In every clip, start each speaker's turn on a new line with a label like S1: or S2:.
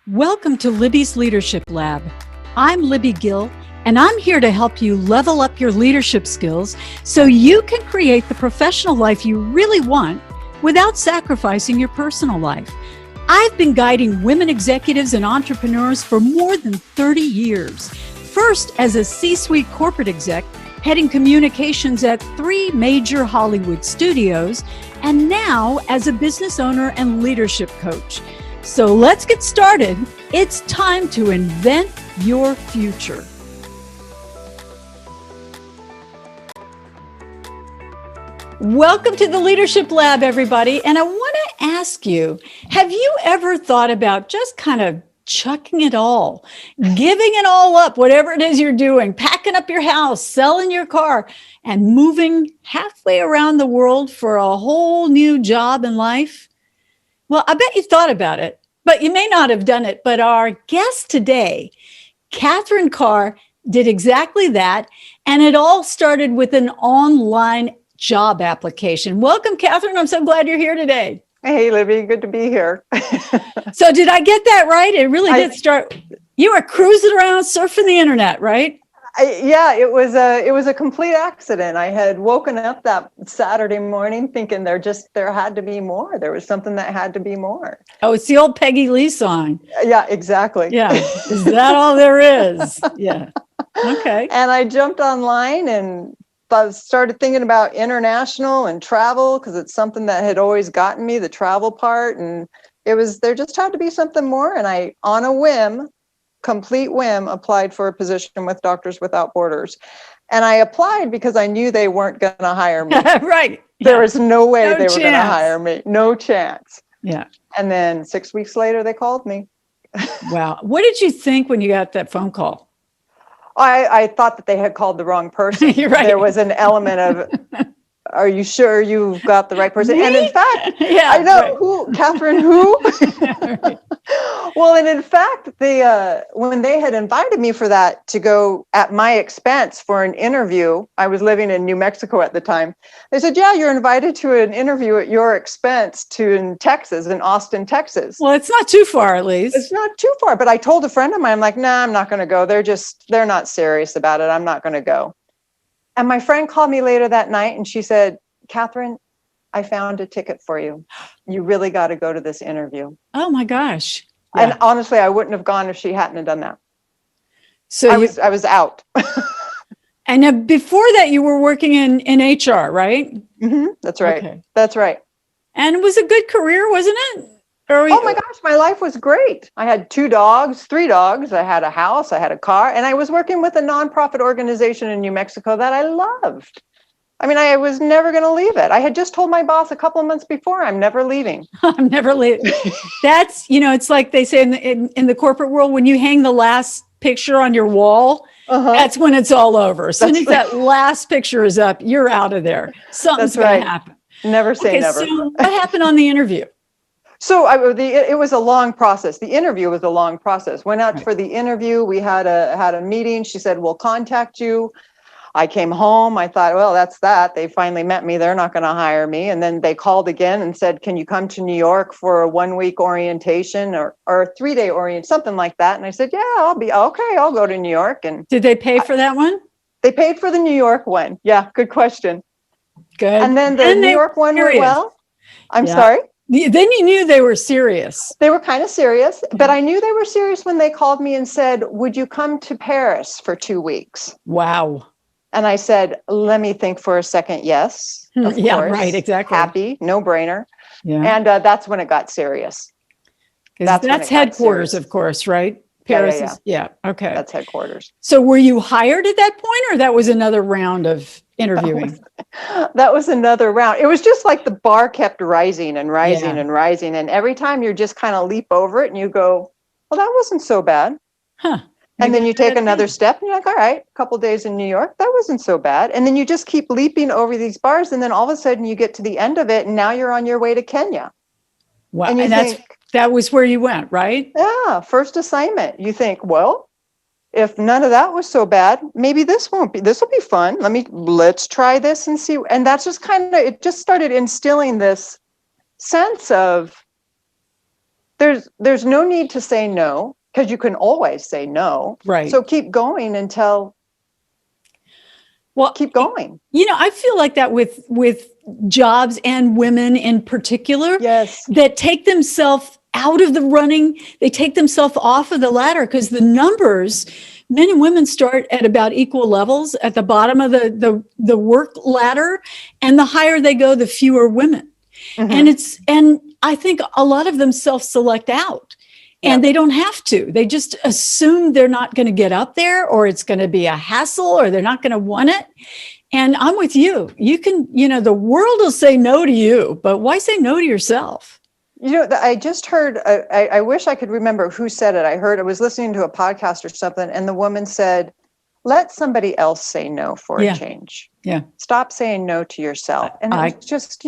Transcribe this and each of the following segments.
S1: Welcome to Libby's Leadership Lab. I'm Libby Gill, and I'm here to help you level up your leadership skills so you can create the professional life you really want without sacrificing your personal life. I've been guiding women executives and entrepreneurs for more than 30 years. First, as a C-suite corporate exec, heading communications at 3 major Hollywood studios, and now as a business owner and leadership coach. So let's get started. It's time to invent your future. Welcome to the Leadership Lab, everybody. And I want to ask you, have you ever thought about just kind of chucking it all, giving it all up, whatever it is you're doing, packing up your house, selling your car, and moving halfway around the world for a whole new job in life? Well, I bet you thought about it, but you may not have done it. But our guest today, Carr, did exactly that. And it all started with an online job application. Welcome, Catherine. I'm so glad you're here today.
S2: Hey, Libby, good to be here.
S1: So did I get that right? It really did start. You were cruising around surfing the internet, right?
S2: Yeah, it was a complete accident. I had woken up that Saturday morning thinking there had to be more. There was something that had to be more.
S1: Oh, it's the old Peggy Lee song.
S2: Yeah, exactly.
S1: Yeah. Is that all there is? Yeah. Okay.
S2: And I jumped online and started thinking about international and travel because it's something that had always gotten me, the travel part. And there just had to be something more. And I, on a whim, complete whim, applied for a position with Doctors Without Borders. And I applied because I knew they weren't going to hire me.
S1: Right.
S2: There was no way they were going to hire me. No chance.
S1: Yeah.
S2: And then 6 weeks later, they called me.
S1: Wow. What did you think when you got that phone call?
S2: I thought that they had called the wrong person.
S1: You're right.
S2: There was an element of, are you sure you've got the right person?
S1: Me?
S2: And in fact,
S1: yeah,
S2: I know,
S1: right.
S2: who, Catherine, who?
S1: Right.
S2: Well, and in fact, when they had invited me for that to go at my expense for an interview, I was living in New Mexico at the time. They said, yeah, you're invited to an interview at your expense in Texas, in Austin, Texas.
S1: Well, it's not too far, at least.
S2: It's not too far, but I told a friend of mine, I'm like, nah, I'm not going to go. They're not serious about it. I'm not going to go. And my friend called me later that night and she said, Catherine, I found a ticket for you. You really got to go to this interview.
S1: Oh my gosh. Yeah.
S2: And honestly, I wouldn't have gone if she hadn't done that.
S1: So
S2: I was out.
S1: And before that, you were working in HR, right?
S2: Mm-hmm. That's right.
S1: Okay.
S2: That's right.
S1: And it was a good career, wasn't it?
S2: Oh my gosh, my life was great. I had 3 dogs. I had a house, I had a car, and I was working with a nonprofit organization in New Mexico that I loved. I mean, I was never going to leave it. I had just told my boss a couple of months before, I'm never leaving.
S1: I'm never leaving. That's, it's like they say in the corporate world, when you hang the last picture on your wall, that's when it's all over. As soon as that last picture is up, you're out of there. Something's going to happen.
S2: Never say never.
S1: So what happened on the interview?
S2: So it was a long process. The interview was a long process. Went out for the interview. We had a meeting. She said, we'll contact you. I came home. I thought, well, that's that. They finally met me. They're not going to hire me. And then they called again and said, can you come to New York for a 1-week orientation or a 3-day orientation, something like that. And I said, yeah, I'll go to New York. And
S1: did they pay for that one?
S2: They paid for the New York one. Yeah, good question.
S1: Good.
S2: And then the New York one went well. I'm sorry?
S1: Then you knew they were serious.
S2: They were kind of serious, but I knew they were serious when they called me and said, would you come to Paris for 2 weeks?
S1: Wow. And
S2: I said, let me think for a second. Yes, of course.
S1: Right, exactly.
S2: Happy, no brainer.
S1: Yeah.
S2: And that's when it got serious.
S1: That's headquarters, of course, right? Paris
S2: yeah.
S1: Okay.
S2: That's headquarters.
S1: So were you hired at that point, or that was another round of interviewing?
S2: That was another round. It was just like the bar kept rising and rising and rising. And every time you just kind of leap over it and you go, well, that wasn't so bad.
S1: Huh.
S2: And then you take another step and you're like, all right, a couple of days in New York, that wasn't so bad. And then you just keep leaping over these bars. And then all of a sudden you get to the end of it and now you're on your way to Kenya.
S1: Wow. And that was where you went, right?
S2: Yeah. First assignment. You think, well, if none of that was so bad, maybe this will be fun. Let's try this and see. And that's just it just started instilling this sense of there's no need to say no, because you can always say no.
S1: Right.
S2: So keep going until keep going.
S1: I feel like that with jobs and women in particular.
S2: Yes.
S1: That take themselves out of the running. They take themselves off of the ladder because the numbers, men and women start at about equal levels at the bottom of the work ladder, and the higher they go, the fewer women. Mm-hmm. And I think a lot of them self-select out. And they don't have to. They just assume they're not going to get up there, or it's going to be a hassle, or they're not going to want it. And I'm with you. You can, the world will say no to you, but why say no to yourself?
S2: I just heard, I wish I could remember who said it. I was listening to a podcast or something, and the woman said, let somebody else say no for a change.
S1: Yeah.
S2: Stop saying no to yourself. And it's just,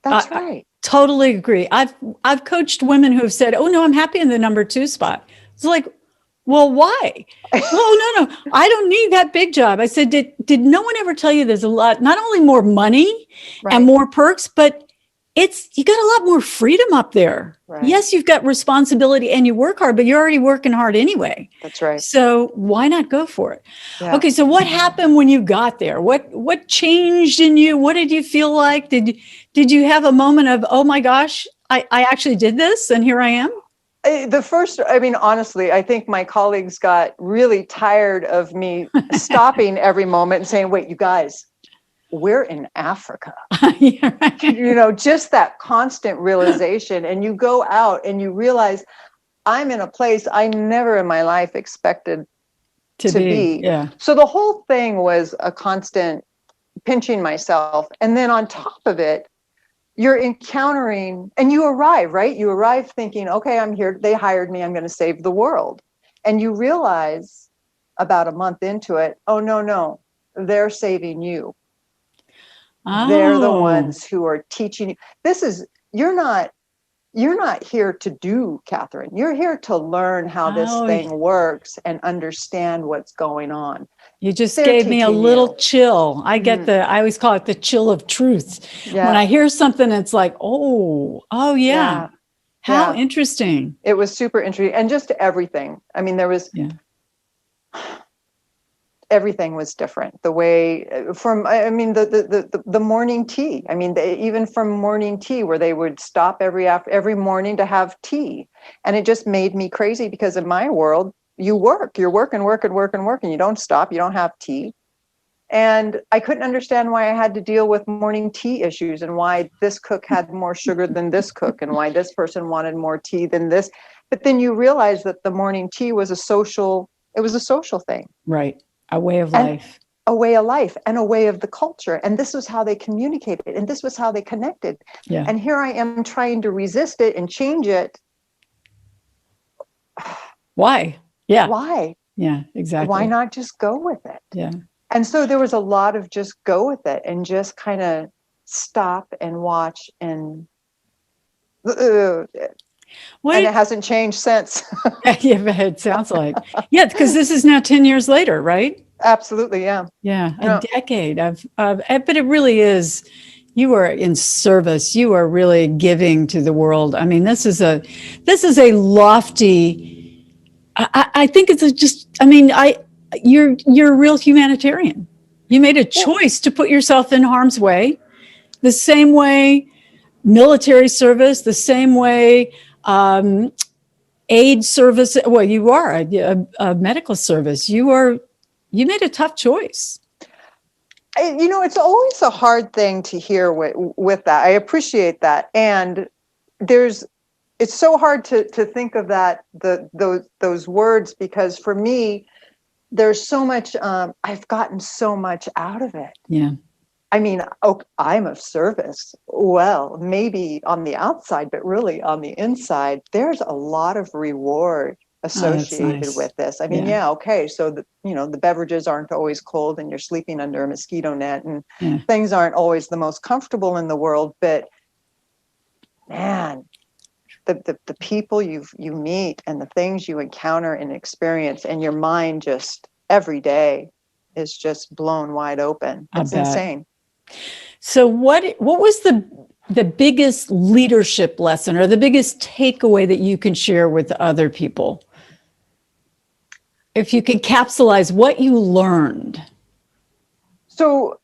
S2: that's right.
S1: Totally agree. I've coached women who have said, "Oh no, I'm happy in the number 2 spot." It's like, well, why? Oh no, I don't need that big job. I said, did no one ever tell you there's a lot, not only more money and more perks, but you got a lot more freedom up there. Right. Yes, you've got responsibility and you work hard, but you're already working hard anyway.
S2: That's right.
S1: So why not go for it? Yeah. Okay, so what happened when you got there? What changed in you? What did you feel like? Did you have a moment of, oh my gosh, I actually did this and here I am?
S2: Honestly, I think my colleagues got really tired of me stopping every moment and saying, wait, you guys, we're in Africa.
S1: Yeah, right.
S2: Just that constant realization. And you go out and you realize I'm in a place I never in my life expected to be.
S1: Yeah.
S2: So the whole thing was a constant pinching myself. And then on top of it, you're encountering, and you arrive, right? You arrive thinking, okay, I'm here. They hired me. I'm going to save the world. And you realize about a month into it, oh, no, they're saving you. Oh. They're the ones who are teaching you. You're not here to do, Catherine. You're here to learn how this thing works and understand what's going on.
S1: You just gave me a little chill. I get I always call it the chill of truth. Yeah. When I hear something, it's like, oh yeah. How interesting.
S2: It was super interesting. And just everything. I mean, there was, everything was different. The way the morning tea. I mean, even from morning tea, where they would stop every morning to have tea. And it just made me crazy because in my world, you're working. You don't stop. You don't have tea. And I couldn't understand why I had to deal with morning tea issues and why this cook had more sugar than this cook and why this person wanted more tea than this. But then you realize that the morning tea was a social thing.
S1: Right. A way of life.
S2: A way of life and a way of the culture. And this was how they communicated and this was how they connected. Yeah. And here I am trying to resist it and change it.
S1: Why? Yeah.
S2: Why?
S1: Yeah, exactly.
S2: Why not just go with it?
S1: Yeah.
S2: And so there was a lot of just go with it and just kind of stop and watch and it hasn't changed since.
S1: Yeah, it sounds like. Yeah, because this is now 10 years later, right?
S2: Absolutely, yeah.
S1: Yeah, a decade of but it really is. You are in service. You are really giving to the world. I mean, this is a lofty. I think you're a real humanitarian. You made a choice to put yourself in harm's way, the same way military service, the same way aid service. Well, you are a medical service. You made a tough choice.
S2: It's always a hard thing to hear with that. I appreciate that. And it's so hard to think of that, those words, because for me, there's so much, I've gotten so much out of it.
S1: Yeah.
S2: I mean, I'm of service. Well, maybe on the outside, but really on the inside, there's a lot of reward associated with this. I mean, so the beverages aren't always cold and you're sleeping under a mosquito net and things aren't always the most comfortable in the world, but man, the people you meet and the things you encounter and experience, and your mind just every day is just blown wide open. It's insane.
S1: So what was the biggest leadership lesson or the biggest takeaway that you can share with other people? If you can capsulize what you learned.
S2: So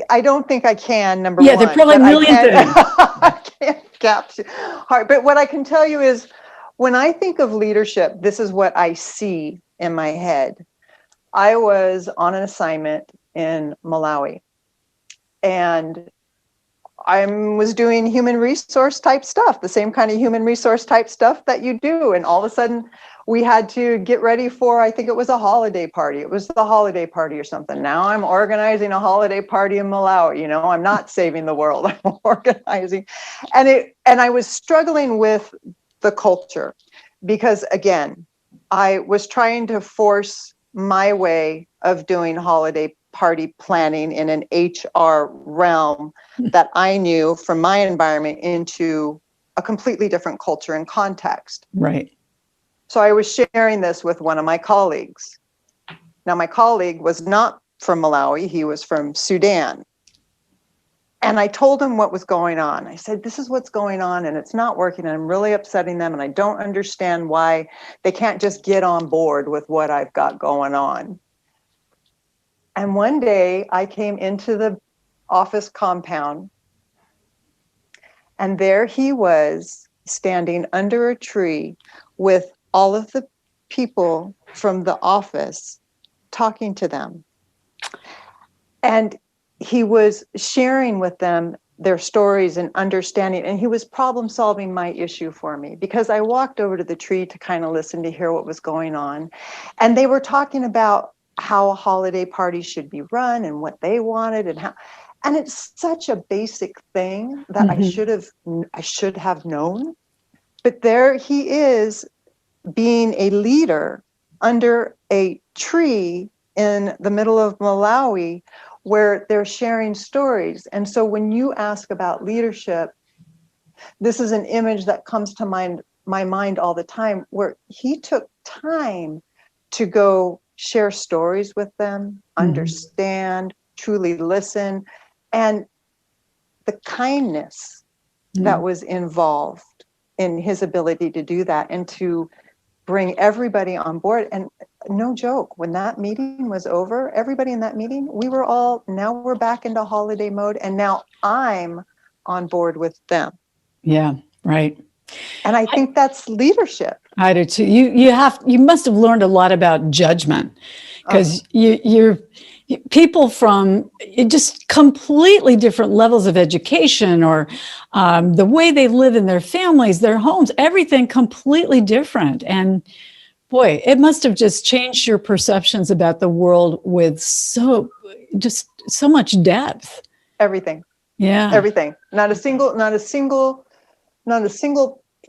S2: I don't think I can, number
S1: Yeah,
S2: one.
S1: there are probably a million things.
S2: I can't capture. But what I can tell you is when I think of leadership, this is what I see in my head. I was on an assignment in Malawi, and I was doing human resource type stuff, the same kind of human resource type stuff that you do. And all of a sudden we had to get ready for, I think it was a holiday party. It was the holiday party or something. Now I'm organizing a holiday party in Malawi. I'm not saving the world. I'm organizing. And I was struggling with the culture because, again, I was trying to force my way of doing holiday party planning in an HR realm that I knew from my environment into a completely different culture and context.
S1: Right.
S2: So I was sharing this with one of my colleagues. Now, my colleague was not from Malawi. He was from Sudan. And I told him what was going on. I said, this is what's going on, and it's not working, and I'm really upsetting them, and I don't understand why they can't just get on board with what I've got going on. And one day I came into the office compound, and there he was standing under a tree with all of the people from the office talking to them. And he was sharing with them their stories and understanding, and he was problem solving my issue for me because I walked over to the tree to kind of listen to hear what was going on. And they were talking about how a holiday party should be run and what they wanted and it's such a basic thing that
S1: Mm-hmm.
S2: I should have known. But there he is being a leader under a tree in the middle of Malawi where they're sharing stories. And so when you ask about leadership, this is an image that comes to my mind all the time, where he took time to go share stories with them, understand, truly listen, and the kindness that was involved in his ability to do that and to bring everybody on board. And no joke, when that meeting was over, everybody in that meeting, now we're back into holiday mode, and now I'm on board with them.
S1: Yeah, right.
S2: And I think that's leadership.
S1: I do too. You must have learned a lot about judgment because you're people from just completely different levels of education or the way they live in their families, their homes, everything completely different. And boy, it must have just changed your perceptions about the world with so much depth.
S2: Everything.
S1: Yeah.
S2: Everything. Not a single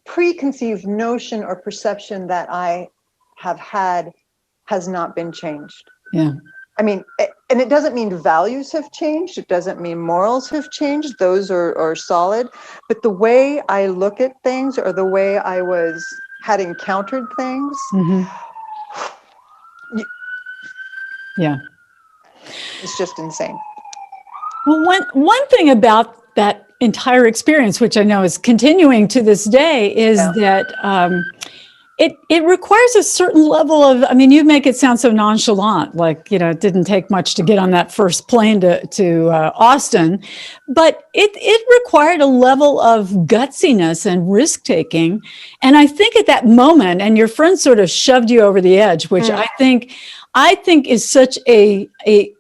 S2: preconceived notion or perception that I have had has not been changed.
S1: Yeah.
S2: I mean, and it doesn't mean values have changed. It doesn't mean morals have changed. Those are solid. But the way I look at things or the way I had encountered things.
S1: Yeah.
S2: It's just insane.
S1: Well, one thing about that entire experience, which I know is continuing to this day, is that it requires a certain level of, I mean, you make it sound so nonchalant, like, it didn't take much to get on that first plane to Austin, but it required a level of gutsiness and risk taking. And I think at that moment, and your friend sort of shoved you over the edge, which I think is such a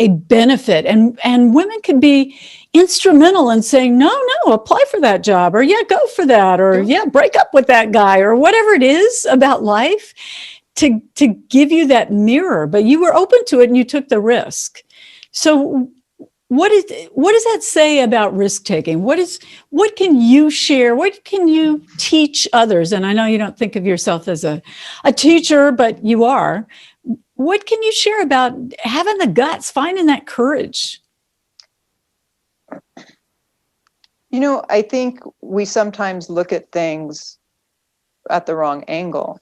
S1: benefit, and women can be instrumental in saying, no, apply for that job, or go for that, or break up with that guy, or whatever it is about life to give you that mirror. But you were open to it and you took the risk. So what does that say about risk taking? What can you share? What can you teach others? And I know you don't think of yourself as a teacher, but you are. What can you share about having the guts, finding that courage?
S2: I think we sometimes look at things at the wrong angle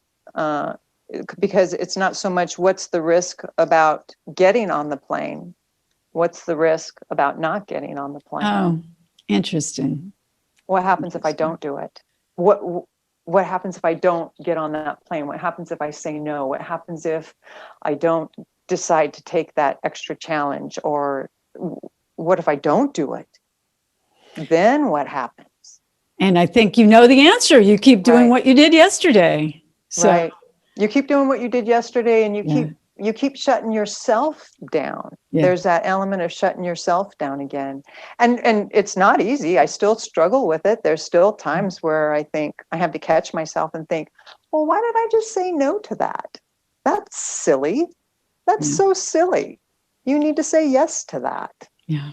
S2: because it's not so much what's the risk about getting on the plane, what's the risk about not getting on the plane.
S1: Oh, Interesting.
S2: What happens if I don't do it? What happens if I don't get on that plane? What happens if I say no? What happens if I don't decide to take that extra challenge? Or what if I don't do it? Then what happens?
S1: And I think you know the answer. You keep doing what you did yesterday. So,
S2: right. You keep doing what you did yesterday, and
S1: Yeah.
S2: you keep shutting yourself down.
S1: Yeah.
S2: There's that element of shutting yourself down again. And it's not easy. I still struggle with it. There's still times where I think I have to catch myself and think, well, why did I just say no to that? That's silly. That's so silly. You need to say yes to that.
S1: Yeah.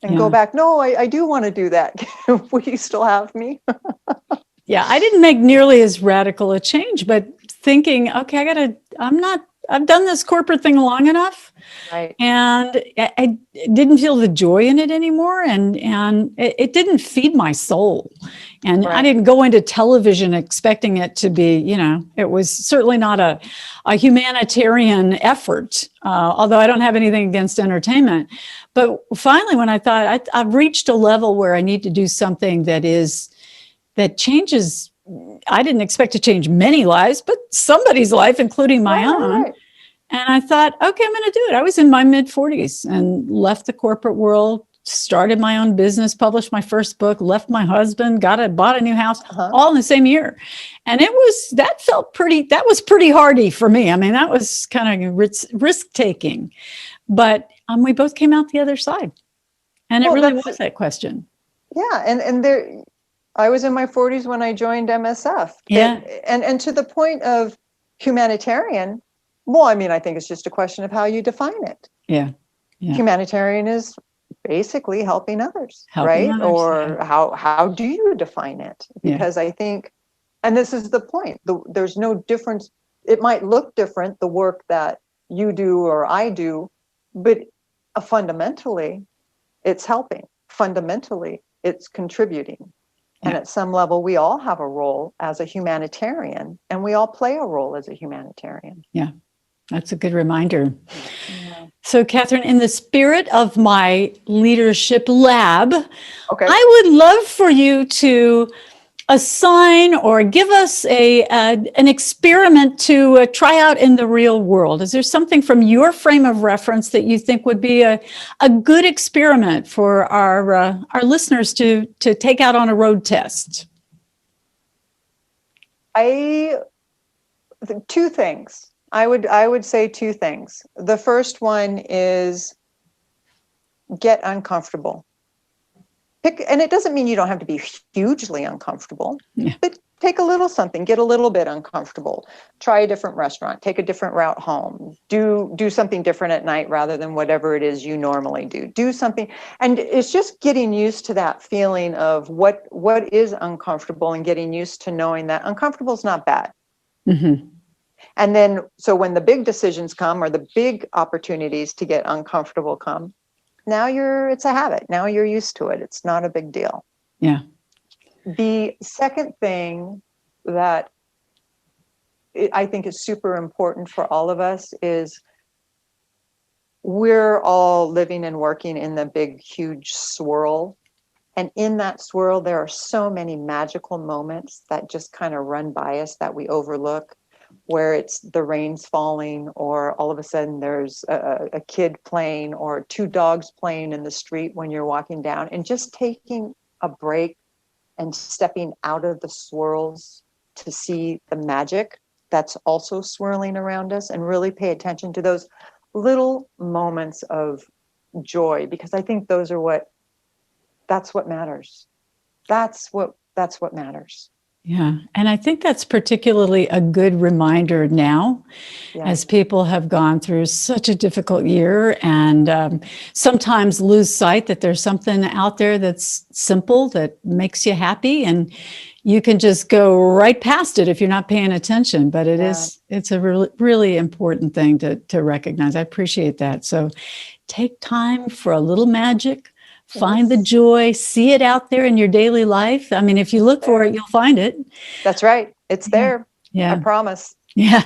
S2: And go back. No, I do want to do that. Will you still have me?
S1: Yeah, I didn't make nearly as radical a change, but thinking, okay, I've done this corporate thing long enough.
S2: Right.
S1: And I didn't feel the joy in it anymore. And it didn't feed my soul. And I didn't go into television expecting it to be, it was certainly not a humanitarian effort, although I don't have anything against entertainment. But finally, when I thought I've reached a level where I need to do something that changes, I didn't expect to change many lives, but somebody's life, including my own.
S2: Right.
S1: And I thought, okay, I'm going to do it. I was in my mid-40s and left the corporate world, started my own business, published my first book, left my husband, bought a new house, all in the same year. And that was pretty hardy for me. I mean, that was kind of risk-taking. But we both came out the other side. And it really was that question.
S2: Yeah. And there, I was in my 40s when I joined MSF.
S1: Yeah.
S2: And to the point of humanitarian, well, I mean, I think it's just a question of how you define it.
S1: Yeah.
S2: Humanitarian is basically helping others,
S1: Helping
S2: right?
S1: others,
S2: or how do you define it? Because I think, and this is the point, there's no difference. It might look different, the work that you do or I do, but fundamentally, it's helping. Fundamentally, it's contributing. And at some level, we all have a role as a humanitarian, and we all play a role as a humanitarian.
S1: Yeah, that's a good reminder. Yeah. So, Catherine, in the spirit of my leadership lab, I would love for you to assign or give us an experiment to try out in the real world. Is there something from your frame of reference that you think would be a good experiment for our listeners to take out on a road test?
S2: Two things. I would say two things. The first one is get uncomfortable. And it doesn't mean you don't have to be hugely uncomfortable, but take a little something, get a little bit uncomfortable, try a different restaurant, take a different route home, do something different at night rather than whatever it is you normally do something. And it's just getting used to that feeling of what is uncomfortable and getting used to knowing that uncomfortable is not bad.
S1: Mm-hmm.
S2: And then, so when the big decisions come or the big opportunities to get uncomfortable come, now it's a habit. Now you're used to it. It's not a big deal.
S1: Yeah.
S2: The second thing that I think is super important for all of us is we're all living and working in the big, huge swirl. And in that swirl, there are so many magical moments that just kind of run by us that we overlook, where it's the rain's falling, or all of a sudden there's a kid playing, or two dogs playing in the street when you're walking down, and just taking a break and stepping out of the swirls to see the magic that's also swirling around us, and really pay attention to those little moments of joy, because I think that's what matters. That's what matters.
S1: Yeah. And I think that's particularly a good reminder now, as people have gone through such a difficult year and sometimes lose sight that there's something out there that's simple, that makes you happy, and you can just go right past it if you're not paying attention. But it's a really, really important thing to recognize. I appreciate that. So take time for a little magic. Find the joy, see it out there in your daily life. I mean, if you look for it, you'll find it.
S2: That's right. It's there.
S1: Yeah.
S2: I promise.
S1: Yeah.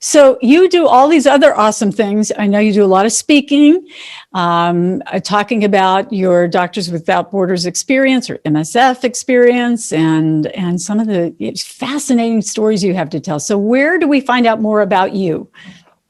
S1: So you do all these other awesome things. I know you do a lot of speaking, talking about your Doctors Without Borders experience or MSF experience, and some of the fascinating stories you have to tell. So where do we find out more about you?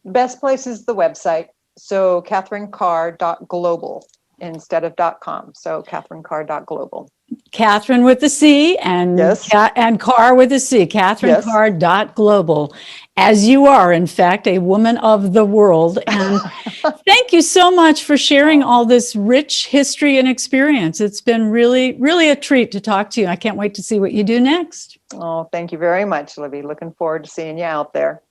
S2: Best place is the website. So catherinecarr.global instead of .com. So catherinecarr.global.
S1: Catherine with a C and
S2: Yes.
S1: and Carr with a C, catherinecarr.global, as you are, in fact, a woman of the world. And thank you so much for sharing all this rich history and experience. It's been really, really a treat to talk to you. I can't wait to see what you do next.
S2: Oh, thank you very much, Libby. Looking forward to seeing you out there.